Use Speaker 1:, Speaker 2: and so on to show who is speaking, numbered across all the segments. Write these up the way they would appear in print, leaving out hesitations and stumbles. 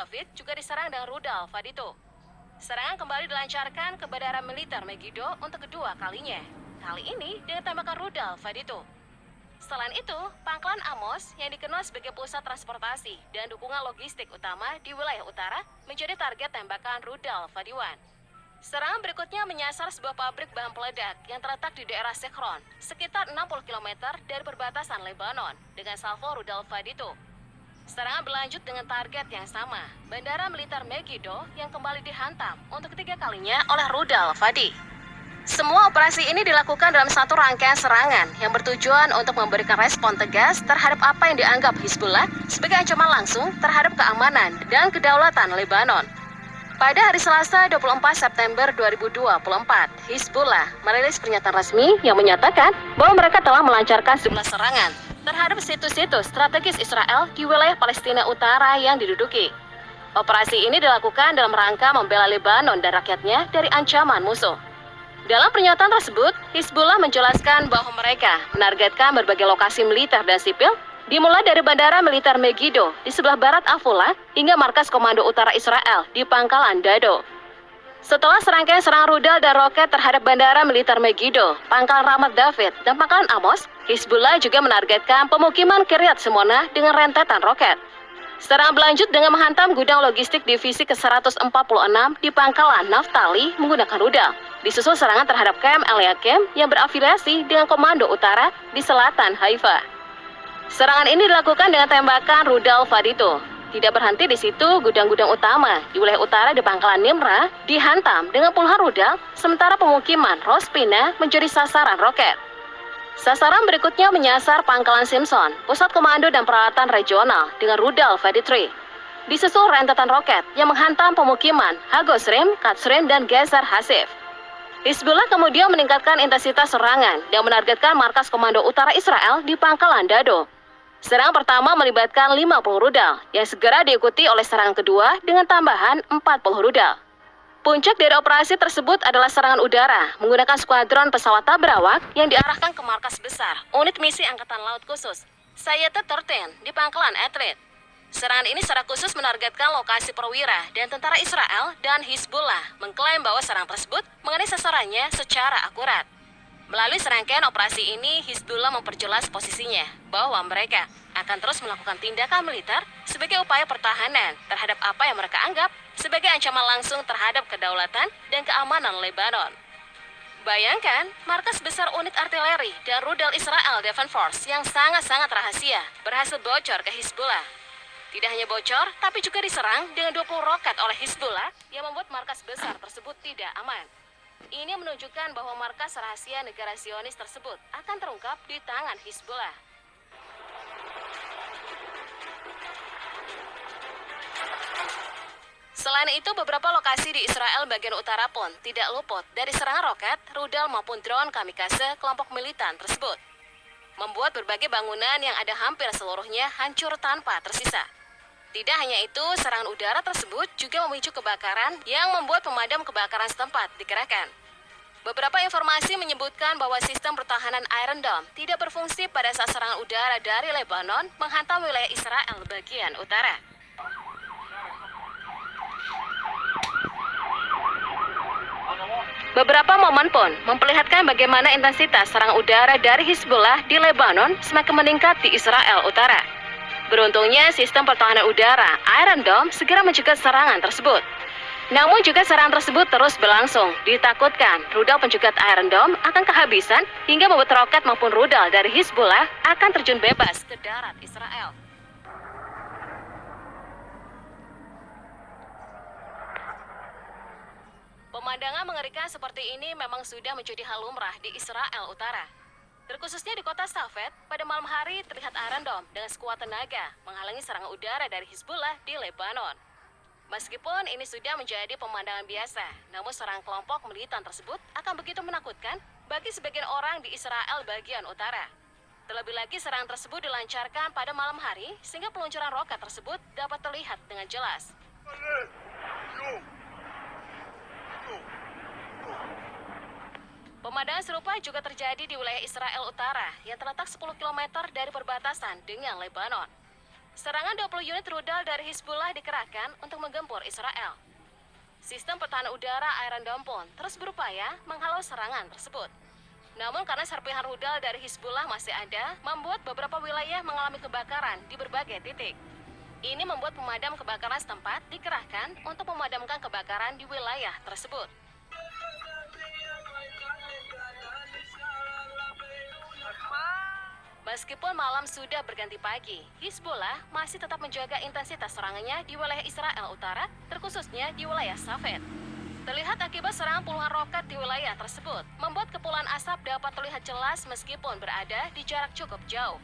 Speaker 1: David juga diserang dengan rudal Fadito. Serangan kembali dilancarkan ke Bandara Militer Megiddo untuk kedua kalinya. Kali ini dengan tembakan rudal Fadito. Selain itu, Pangkalan Amos yang dikenal sebagai pusat transportasi dan dukungan logistik utama di wilayah utara menjadi target tembakan rudal Fadiwan. Serangan berikutnya menyasar sebuah pabrik bahan peledak yang terletak di daerah Sekron, sekitar 60 km dari perbatasan Lebanon dengan salvo rudal Fadito. Serangan berlanjut dengan target yang sama, Bandara Militer Megiddo yang kembali dihantam untuk ketiga kalinya oleh rudal Fadi. Semua operasi ini dilakukan dalam satu rangkaian serangan yang bertujuan untuk memberikan respon tegas terhadap apa yang dianggap Hizbullah sebagai ancaman langsung terhadap keamanan dan kedaulatan Lebanon. Pada hari Selasa 24 September 2024, Hizbullah merilis pernyataan resmi yang menyatakan bahwa mereka telah melancarkan sejumlah serangan terhadap situs-situs strategis Israel di wilayah Palestina Utara yang diduduki. Operasi ini dilakukan dalam rangka membela Lebanon dan rakyatnya dari ancaman musuh. Dalam pernyataan tersebut, Hizbullah menjelaskan bahwa mereka menargetkan berbagai lokasi militer dan sipil, dimulai dari Bandara Militer Megiddo di sebelah barat Afula hingga markas Komando Utara Israel di Pangkalan Dado. Setelah serangkaian serangan rudal dan roket terhadap Bandara Militer Megiddo, Pangkalan Ramat David, dan Pangkalan Amos, Hizbullah juga menargetkan pemukiman Kiryat Simona dengan rentetan roket. Serangan berlanjut dengan menghantam gudang logistik divisi ke-146 di Pangkalan Naftali menggunakan rudal. Disusul serangan terhadap Kem Eliakim yang berafiliasi dengan Komando Utara di selatan Haifa. Serangan ini dilakukan dengan tembakan rudal Fadito. Tidak berhenti di situ, gudang-gudang utama di wilayah utara di Pangkalan Nimra dihantam dengan puluhan rudal, sementara pemukiman Rospina menjadi sasaran roket. Sasaran berikutnya menyasar Pangkalan Simpson, pusat komando dan peralatan regional dengan rudal Fadi-3. Disusul rentetan roket yang menghantam pemukiman Hagosrim, Katsrim, dan Gezer Hasif. Hizbullah kemudian meningkatkan intensitas serangan dan menargetkan markas Komando Utara Israel di Pangkalan Dado. Serangan pertama melibatkan 50 rudal, yang segera diikuti oleh serangan kedua dengan tambahan 40 rudal. Puncak dari operasi tersebut adalah serangan udara menggunakan skuadron pesawat tabrawak yang diarahkan ke markas besar unit misi Angkatan Laut Khusus Sayete 13 di Pangkalan Etrit. Serangan ini secara khusus menargetkan lokasi perwira dan tentara Israel, dan Hizbullah mengklaim bahwa serangan tersebut mengenai sasarannya secara akurat. Melalui serangkaian operasi ini, Hizbullah memperjelas posisinya bahwa mereka akan terus melakukan tindakan militer sebagai upaya pertahanan terhadap apa yang mereka anggap sebagai ancaman langsung terhadap kedaulatan dan keamanan Lebanon. Bayangkan, markas besar unit artileri dan rudal Israel Defense Force yang sangat-sangat rahasia berhasil bocor ke Hizbullah. Tidak hanya bocor, tapi juga diserang dengan 20 roket oleh Hizbullah yang membuat markas besar tersebut tidak aman. Ini menunjukkan bahwa markas rahasia negara Zionis tersebut akan terungkap di tangan Hizbullah. Selain itu, beberapa lokasi di Israel bagian utara pun tidak luput dari serangan roket, rudal maupun drone kamikaze kelompok militan tersebut. Membuat berbagai bangunan yang ada hampir seluruhnya hancur tanpa tersisa. Tidak hanya itu, serangan udara tersebut juga memicu kebakaran yang membuat pemadam kebakaran setempat dikerahkan. Beberapa informasi menyebutkan bahwa sistem pertahanan Iron Dome tidak berfungsi pada saat serangan udara dari Lebanon menghantam wilayah Israel bagian utara. Beberapa momen pun memperlihatkan bagaimana intensitas serangan udara dari Hizbullah di Lebanon semakin meningkat di Israel Utara. Beruntungnya, sistem pertahanan udara Iron Dome segera mencegah serangan tersebut. Namun juga serangan tersebut terus berlangsung. Ditakutkan rudal pencegat Iron Dome akan kehabisan hingga membuat roket maupun rudal dari Hizbullah akan terjun bebas ke darat Israel. Pemandangan mengerikan seperti ini memang sudah menjadi hal lumrah di Israel Utara. Terkhususnya di kota Safed, pada malam hari terlihat Iron Dome dengan sekuat tenaga menghalangi serangan udara dari Hizbullah di Lebanon. Meskipun ini sudah menjadi pemandangan biasa, namun serangan kelompok militan tersebut akan begitu menakutkan bagi sebagian orang di Israel bagian utara. Terlebih lagi, serangan tersebut dilancarkan pada malam hari sehingga peluncuran roket tersebut dapat terlihat dengan jelas. Pemandangan serupa juga terjadi di wilayah Israel Utara yang terletak 10 km dari perbatasan dengan Lebanon. Serangan 20 unit rudal dari Hizbullah dikerahkan untuk menggempur Israel. Sistem pertahanan udara Iron Dome terus berupaya menghalau serangan tersebut. Namun karena serpihan rudal dari Hizbullah masih ada, membuat beberapa wilayah mengalami kebakaran di berbagai titik. Ini membuat pemadam kebakaran setempat dikerahkan untuk memadamkan kebakaran di wilayah tersebut. Meskipun malam sudah berganti pagi, Hizbullah masih tetap menjaga intensitas serangannya di wilayah Israel Utara, terkhususnya di wilayah Safed. Terlihat akibat serangan puluhan roket di wilayah tersebut, membuat kepulan asap dapat terlihat jelas meskipun berada di jarak cukup jauh.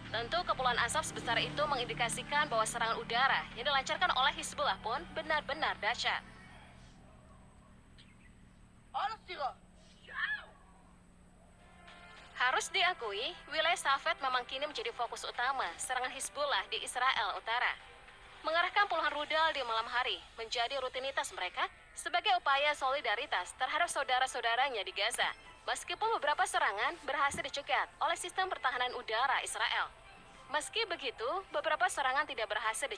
Speaker 1: Tentu kepulan asap sebesar itu mengindikasikan bahwa serangan udara yang dilancarkan oleh Hizbullah pun benar-benar dahsyat. Harus diakui, wilayah Safed memang kini menjadi fokus utama serangan Hizbullah di Israel Utara. Mengarahkan puluhan rudal di malam hari menjadi rutinitas mereka sebagai upaya solidaritas terhadap saudara-saudaranya di Gaza. Meskipun beberapa serangan berhasil dicegat oleh sistem pertahanan udara Israel. Meski begitu, beberapa serangan tidak berhasil dicegat